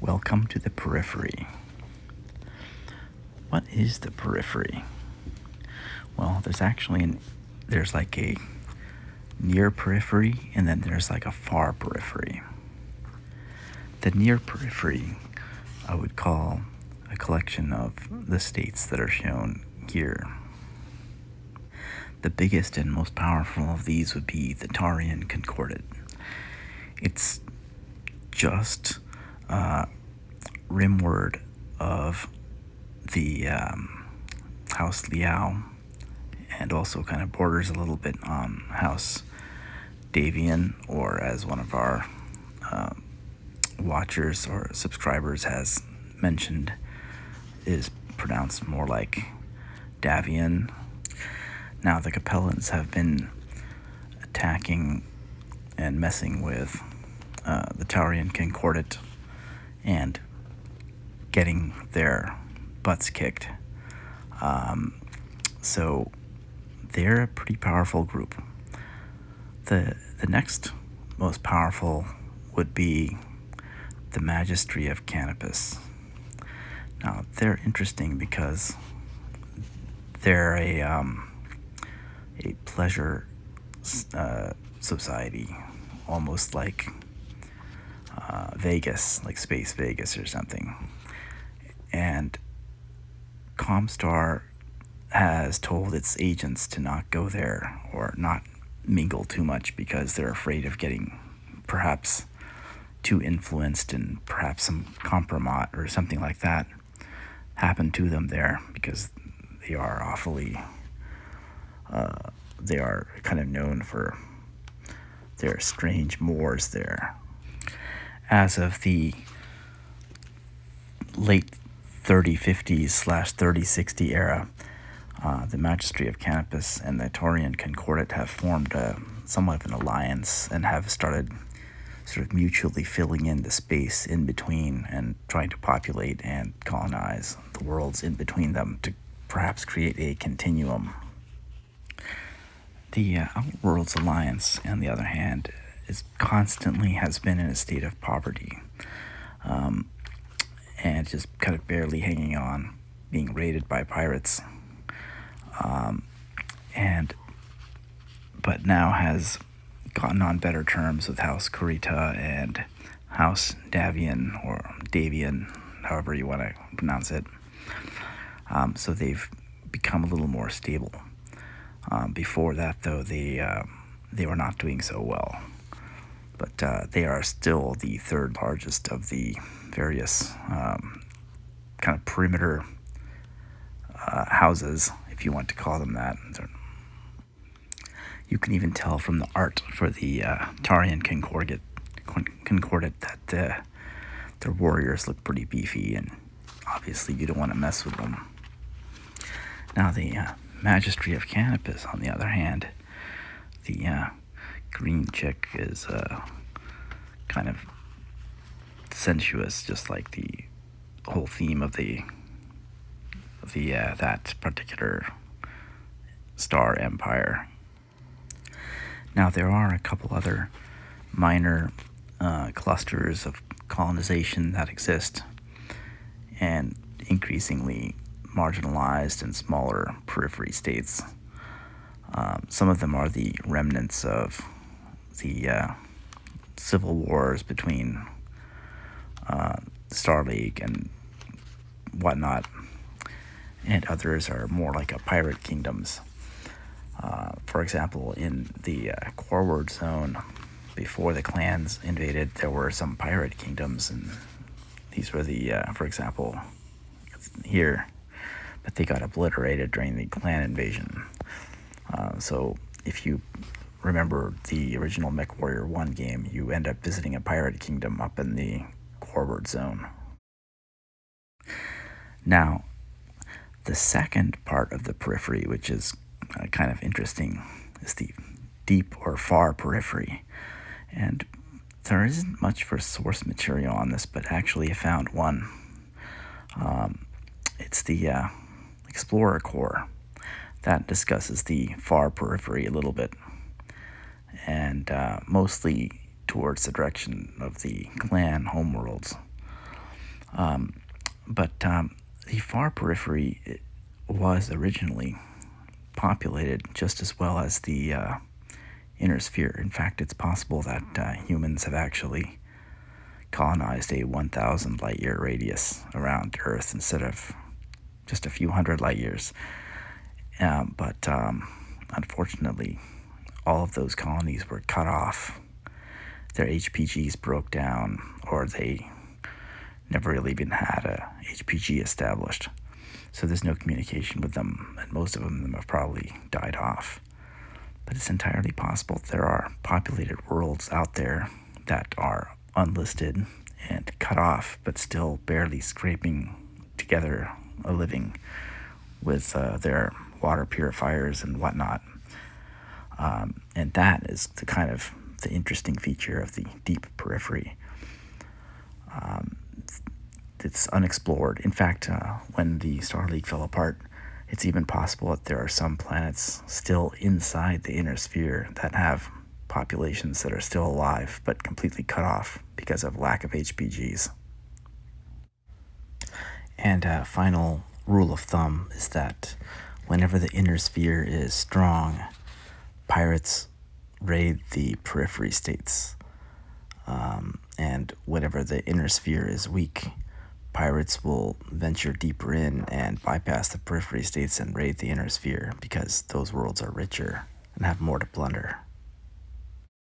Welcome to the Periphery. What is the Periphery? Well, there's like a near periphery, and then there's like a far periphery. The near periphery I would call a collection of the states that are shown here. The biggest and most powerful of these would be the Taurian Concordat. It's just rimward of the House Liao, and also kind of borders a little bit on House Davian, or as one of our watchers or subscribers has mentioned, is pronounced more like Davian. Now, the Capellans have been attacking and messing with the Taurian Concordat and getting their butts kicked. So they're a pretty powerful group. The next most powerful would be the Magistry of Canopus. Now, they're interesting because they're a pleasure society, almost like Vegas, like Space Vegas or something. And Comstar has told its agents to not go there or not mingle too much because they're afraid of getting perhaps too influenced and perhaps some compromise or something like that happen to them there, because they are they are kind of known for their strange mores there. As of the late 3050s/3060 era, the Magistry of Canopus and the Taurian Concordat have formed somewhat of an alliance and have started sort of mutually filling in the space in between and trying to populate and colonize the worlds in between them to perhaps create a continuum. The Outworlds Alliance, on the other hand, has been in a state of poverty, and just kind of barely hanging on, being raided by pirates, but now has gotten on better terms with House Kurita and House Davian, or Davian, however you want to pronounce it. So they've become a little more stable. Before that, though, they were not doing so well. But they are still the third largest of the various kind of perimeter houses, if you want to call them that. You can even tell from the art for the Taurian Concordat that their warriors look pretty beefy, and obviously you don't want to mess with them. Now, the Magistry of Canopus, on the other hand, the green chick is kind of sensuous, just like the whole theme of that particular star empire. Now, there are a couple other minor clusters of colonization that exist, and increasingly marginalized and smaller periphery states. Some of them are the remnants of the civil wars between Star League and whatnot, and others are more like a pirate kingdoms. For example, in the Corward Zone, before the clans invaded, there were some pirate kingdoms, and these were for example, here, but they got obliterated during the clan invasion. So if you remember the original MechWarrior 1 game, you end up visiting a pirate kingdom up in the Corward Zone. Now, the second part of the periphery, which is kind of interesting, is the deep or far periphery. And there isn't much for source material on this, but actually I found one. It's the Explorer Corps. That discusses the far periphery a little bit, and mostly towards the direction of the clan homeworlds. But the far periphery was originally populated just as well as the inner sphere. In fact, it's possible that humans have actually colonized a 1,000 light year radius around Earth instead of just a few hundred light years. But unfortunately, all of those colonies were cut off. Their HPGs broke down, or they never really even had a HPG established. So there's no communication with them, and most of them have probably died off. But it's entirely possible there are populated worlds out there that are unlisted and cut off, but still barely scraping together a living with their water purifiers and whatnot. And that is the kind of the interesting feature of the deep periphery. It's unexplored. In fact, when the Star League fell apart, it's even possible that there are some planets still inside the inner sphere that have populations that are still alive but completely cut off because of lack of HPGs. And a final rule of thumb is that whenever the inner sphere is strong, pirates raid the periphery states. And whenever the inner sphere is weak, pirates will venture deeper in and bypass the periphery states and raid the inner sphere because those worlds are richer and have more to plunder.